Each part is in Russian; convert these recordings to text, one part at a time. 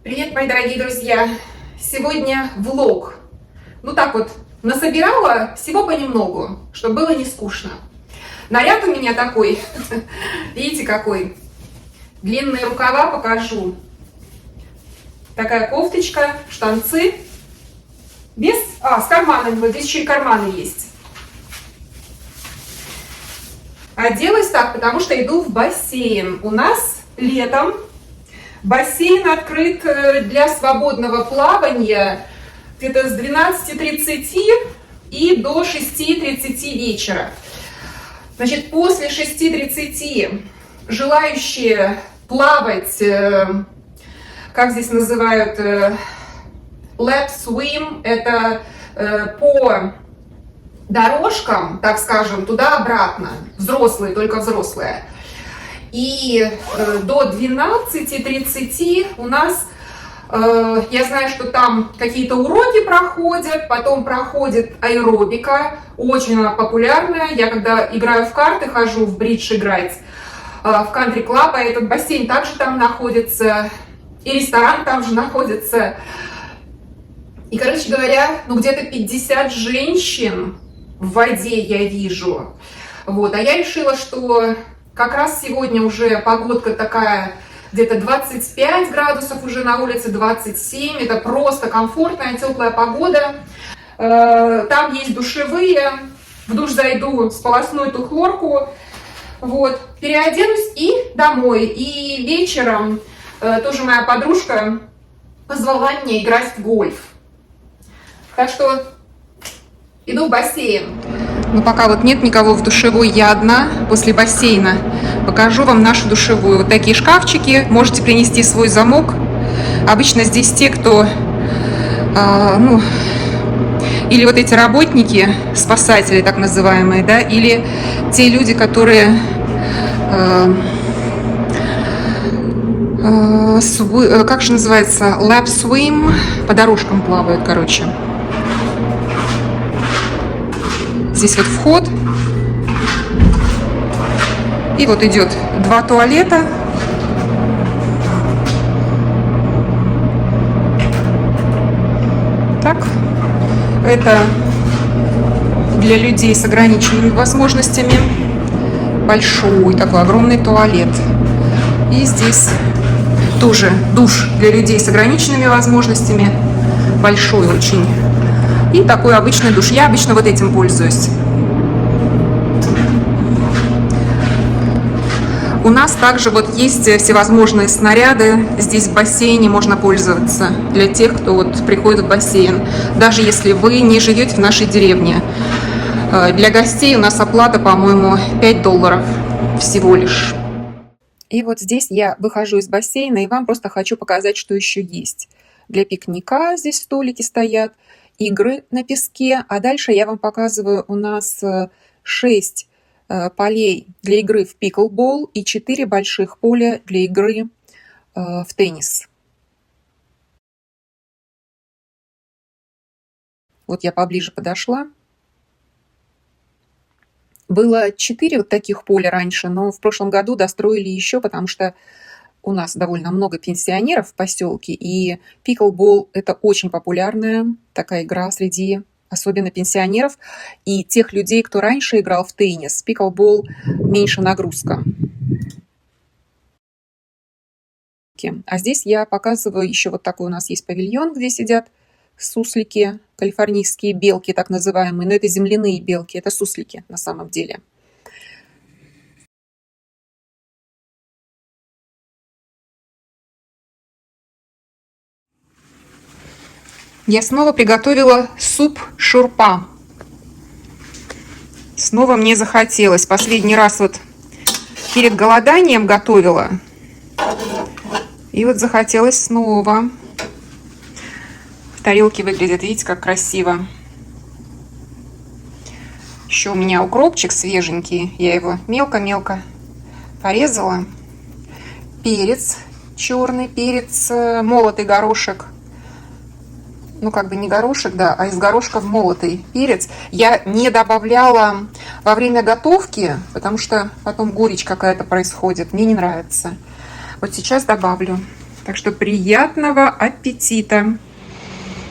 Привет, мои дорогие друзья! Сегодня влог. Ну так вот, насобирала всего понемногу, чтобы было не скучно. Наряд у меня такой, видите какой? Длинные рукава покажу. Такая кофточка, штанцы. С карманами, вот здесь еще и карманы есть. Оделась так, потому что иду в бассейн. У нас летом бассейн открыт для свободного плавания где-то с 12:30 и до 6:30 вечера. Значит, после 6:30 желающие плавать, как здесь называют, lap swim, это по дорожкам, так скажем, туда-обратно, взрослые, только взрослые. И до 12:30 у нас, я знаю, что там какие-то уроки проходят, потом проходит аэробика, очень она популярная. Я когда играю в карты, хожу в бридж играть, в кантри-клаб, а этот бассейн также там находится, и ресторан там же находится. И, короче говоря, ну где-то 50 женщин в воде я вижу. Вот. А я решила, что как раз сегодня уже погодка такая, где-то 25 градусов уже на улице, 27. Это просто комфортная, теплая погода. Там есть душевые. В душ зайду, сполосну эту хлорку. Вот. Переоденусь и домой. И вечером тоже моя подружка позвала меня играть в гольф. Так что иду в бассейн. Но пока вот нет никого в душевой, я одна после бассейна. Покажу вам нашу душевую. Вот такие шкафчики. Можете принести свой замок. Обычно здесь те, кто... или вот эти работники, спасатели так называемые, да, или те люди, которые... как же называется? Lap swim. По дорожкам плавают, короче. Здесь вот вход. И вот идет 2 туалета. Так. Это для людей с ограниченными возможностями. Большой такой огромный туалет. И здесь тоже душ для людей с ограниченными возможностями. Большой очень. И такой обычный душ. Я обычно вот этим пользуюсь. У нас также вот есть всевозможные снаряды. Здесь в бассейне можно пользоваться для тех, кто вот приходит в бассейн. Даже если вы не живете в нашей деревне. Для гостей у нас оплата, по-моему, $5 всего лишь. И вот здесь я выхожу из бассейна и вам просто хочу показать, что еще есть. Для пикника здесь столики стоят. Игры на песке, а дальше я вам показываю, у нас 6 полей для игры в пиклбол и 4 больших поля для игры в теннис. Вот я поближе подошла. Было 4 вот таких поля раньше, но в прошлом году достроили еще, потому что у нас довольно много пенсионеров в поселке, и пиклбол – это очень популярная такая игра среди особенно пенсионеров и тех людей, кто раньше играл в теннис. Пиклбол меньше нагрузка. А здесь я показываю еще вот такой у нас есть павильон, где сидят суслики, калифорнийские белки так называемые, но это земляные белки, это суслики на самом деле. Я снова приготовила суп шурпа. Снова мне захотелось. Последний раз вот перед голоданием готовила. И вот захотелось снова. В тарелке выглядит, видите, как красиво. Еще у меня укропчик свеженький. Я его мелко-мелко порезала. Перец черный, перец, молотый горошек. Ну, как бы не горошек, да, а из горошков молотый перец. Я не добавляла во время готовки, потому что потом горечь какая-то происходит. Мне не нравится. Вот сейчас добавлю. Так что приятного аппетита.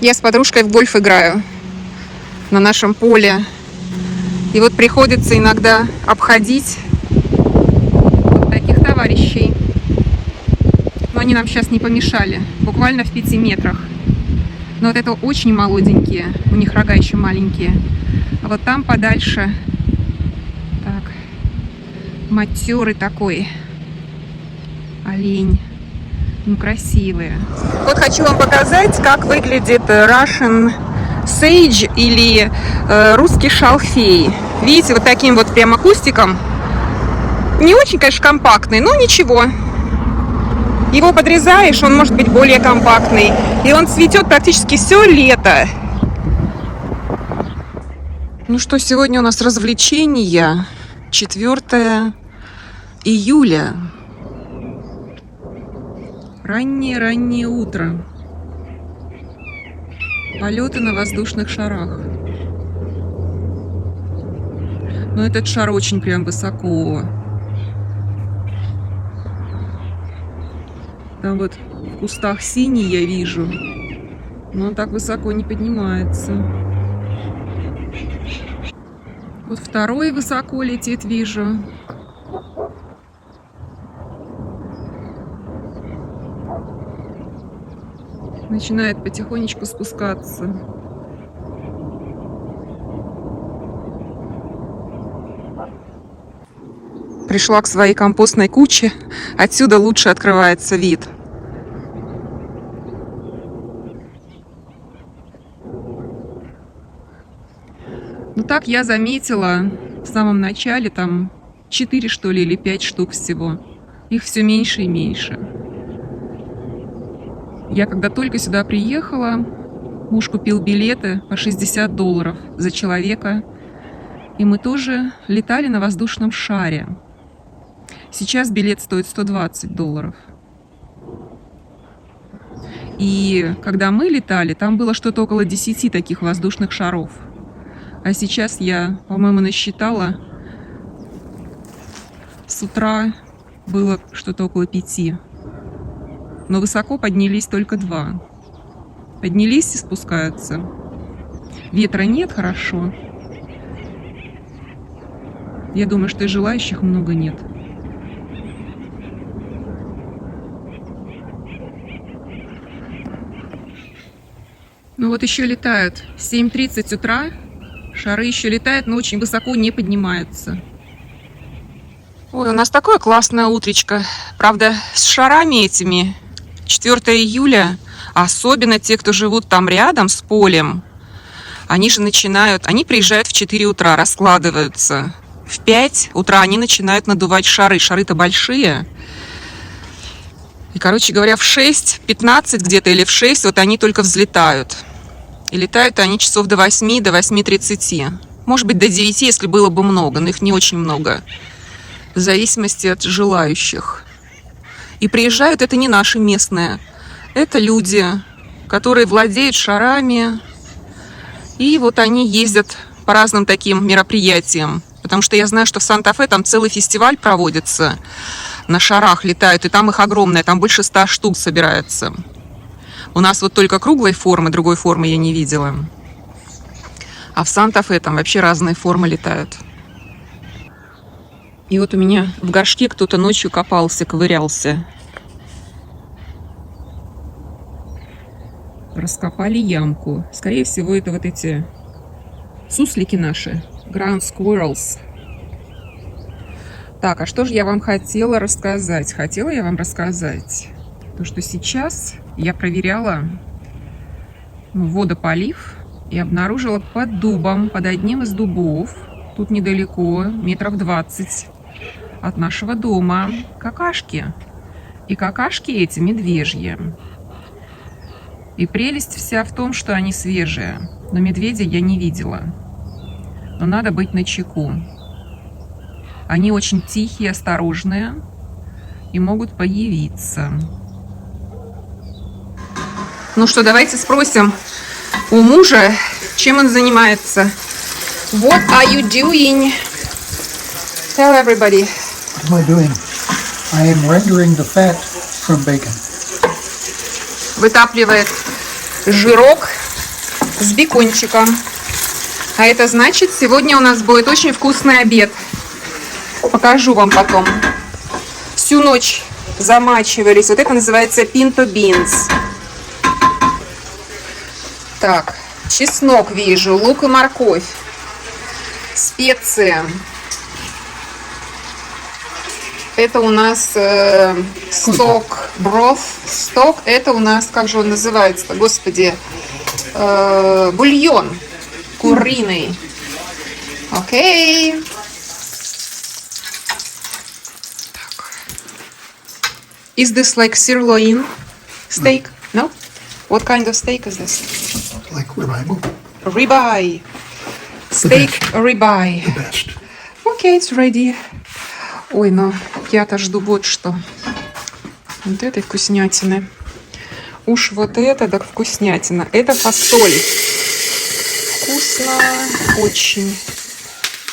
Я с подружкой в гольф играю на нашем поле. И вот приходится иногда обходить вот таких товарищей. Но они нам сейчас не помешали. Буквально в 5 метрах. Но вот это очень молоденькие. У них рога еще маленькие. А вот там подальше. Так. Матерый такой олень. Ну, красивые. Вот хочу вам показать, как выглядит Russian Sage или русский шалфей. Видите, вот таким вот прямо кустиком. Не очень, конечно, компактный, но ничего. Его подрезаешь, он может быть более компактный. И он цветет практически все лето. Ну что, сегодня у нас развлечения. 4 июля. Раннее-раннее утро. Полеты на воздушных шарах. Но этот шар очень прям высоко. Там вот в кустах синий я вижу. Но он так высоко не поднимается. Вот второй высоко летит, вижу. Начинает потихонечку спускаться. Пришла к своей компостной куче. Отсюда лучше открывается вид. Ну так я заметила в самом начале, там 4 что ли или 5 штук всего. Их все меньше и меньше. Я когда только сюда приехала, муж купил билеты по $60 за человека. И мы тоже летали на воздушном шаре. Сейчас билет стоит $120. И когда мы летали, там было что-то около 10 таких воздушных шаров. А сейчас я, по-моему, насчитала, с утра было что-то около 5. Но высоко поднялись только 2. Поднялись и спускаются. Ветра нет, хорошо. Я думаю, что и желающих много нет. Ну вот еще летают. 7:30 утра. Шары еще летают, но очень высоко не поднимаются. Ой, у нас такое классное утречко. Правда, с шарами этими. 4 июля, особенно те, кто живут там рядом с полем, они же начинают, они приезжают в 4 утра, раскладываются. В 5 утра они начинают надувать шары. Шары-то большие. И, короче говоря, в 6:15 где-то или в 6 вот они только взлетают. И летают они часов до 8, до 8:30. Может быть, до 9, если было бы много, но их не очень много. В зависимости от желающих. И приезжают это не наши местные. Это люди, которые владеют шарами. И вот они ездят по разным таким мероприятиям. Потому что я знаю, что в Санта-Фе там целый фестиваль проводится. На шарах летают, и там их огромное. Там больше 100 штук собирается. У нас вот только круглой формы, другой формы я не видела. А в Санта-Фе там вообще разные формы летают. И вот у меня в горшке кто-то ночью копался, ковырялся. Раскопали ямку. Скорее всего, это вот эти суслики наши. Ground squirrels. Так, а что же я вам хотела рассказать? Хотела я вам рассказать то, что сейчас я проверяла водополив и обнаружила под дубом, под одним из дубов, тут недалеко, метров 20 от нашего дома, какашки. И какашки эти медвежьи. И прелесть вся в том, что они свежие. Но медведя я не видела. Но надо быть начеку. Они очень тихие, осторожные и могут появиться. Ну что, давайте спросим у мужа, чем он занимается. What are you doing? Tell everybody. What am I doing? I am rendering the fat from bacon. вытапливает жирок с бекончиком. А это значит, сегодня у нас будет очень вкусный обед. Покажу вам потом. Всю ночь замачивались. Вот это называется pinto beans. Так, чеснок вижу, лук и морковь. Специи. Это у нас сток, broth. Сток, это у нас, как же он называется, господи, бульон куриный. Окей. Так. Is this like sirloin steak? No? What kind of steak is this? Like ribeye. Ribeye. Steak ribeye. The best. Okay, it's ready. Ой, но я-то жду вот что. Вот этой вкуснятины. Уж вот это так вкуснятина. Это фасоль. Вкусно очень.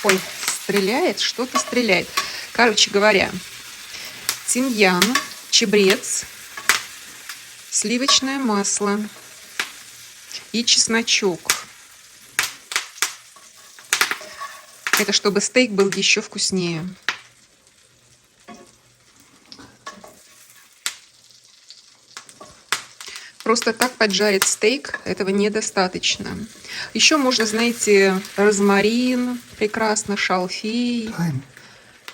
Ой, стреляет, что-то стреляет. Короче говоря, тимьян, чабрец, сливочное масло и чесночок. Это чтобы стейк был еще вкуснее. Просто так поджарить стейк, этого недостаточно. Еще можно, знаете, розмарин, прекрасно, шалфей.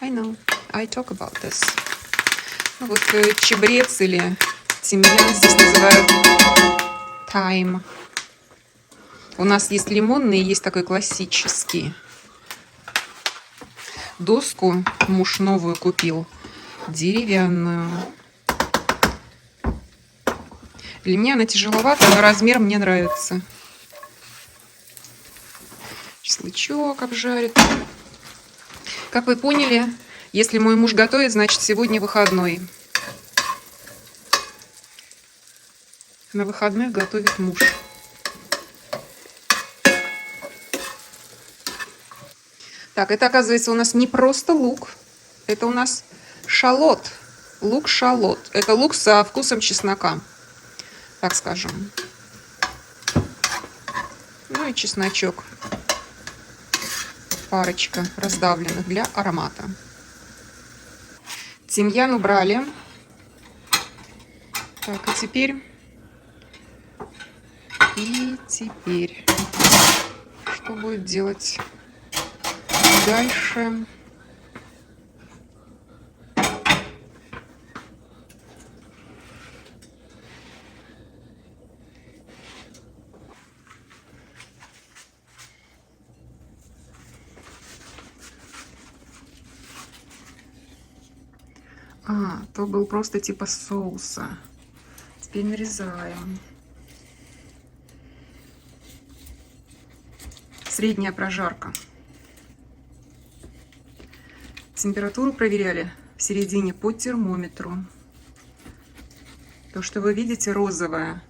I know, I talk about this. Ну, вот чабрец или тимьян здесь называют thyme. У нас есть лимонный, есть такой классический. Доску муж новую купил, деревянную. Для меня она тяжеловата, но размер мне нравится. Чесночок обжарит. Как вы поняли, если мой муж готовит, значит сегодня выходной. На выходных готовит муж. Так, это оказывается у нас не просто лук. Это у нас шалот. Лук-шалот. Это лук со вкусом чеснока. Так скажем. Ну и чесночок. Парочка раздавленных для аромата. Тимьян убрали. Так, и теперь... Что будет делать дальше? То был просто типа соуса. Теперь нарезаем. Средняя прожарка. Температуру проверяли в середине по термометру. То, что вы видите розовое,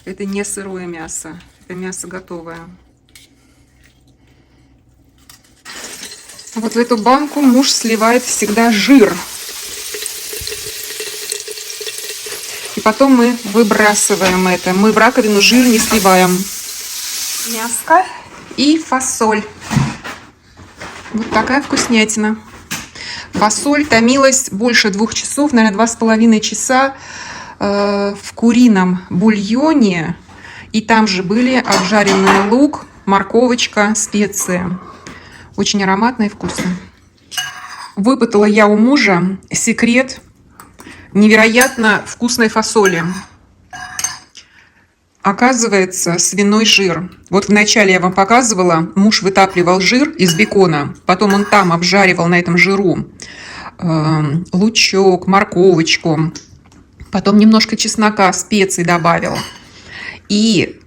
это не сырое мясо. Это мясо готовое. Вот в эту банку муж сливает всегда жир. И потом мы выбрасываем это. Мы в раковину жир не сливаем. Мяско и фасоль. Вот такая вкуснятина. Фасоль томилась больше 2 часов, наверное, 2,5 часа в курином бульоне. И там же были обжаренный лук, морковочка, специи. Очень ароматно и вкусно. Выпытала я у мужа секрет невероятно вкусной фасоли. Оказывается, свиной жир. Вот вначале я вам показывала, муж вытапливал жир из бекона, потом он там обжаривал на этом жиру лучок, морковочку, потом немножко чеснока, специй добавил. И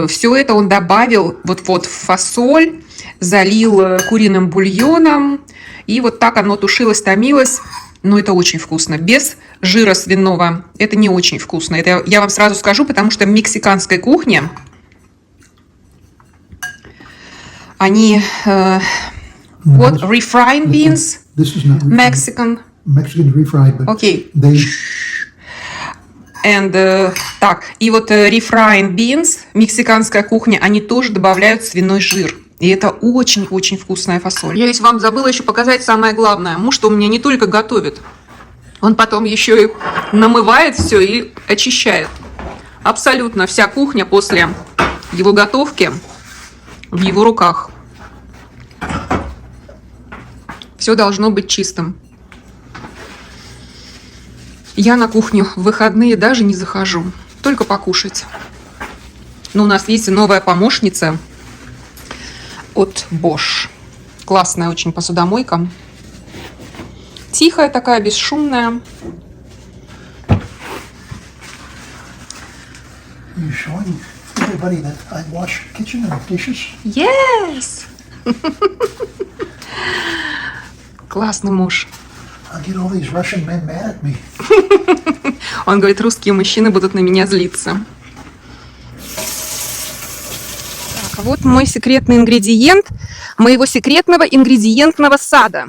все это он добавил вот в фасоль, залил куриным бульоном, и вот так оно тушилось, томилось. Но это очень вкусно. Без жира свиного это не очень вкусно. Это я вам сразу скажу, потому что в мексиканской кухне они what refried beans, This is not Mexican. Mexican refried, but Okay. Так, и вот refried beans, мексиканская кухня, они тоже добавляют свиной жир. И это очень-очень вкусная фасоль. Я ведь вам забыла еще показать самое главное. Муж-то у меня не только готовит, он потом еще и намывает все и очищает. Абсолютно вся кухня после его готовки в его руках. Все должно быть чистым. Я на кухню в выходные даже не захожу, только покушать. Но у нас есть и новая помощница от Bosch. Классная очень посудомойка. Тихая такая, бесшумная. Are you showing everybody that I wash kitchen and dishes? Yes! Классный муж. I'll get all these Russian men mad at me. Он говорит, русские мужчины будут на меня злиться. Так, а вот мой секретный ингредиент моего секретного ингредиентного сада.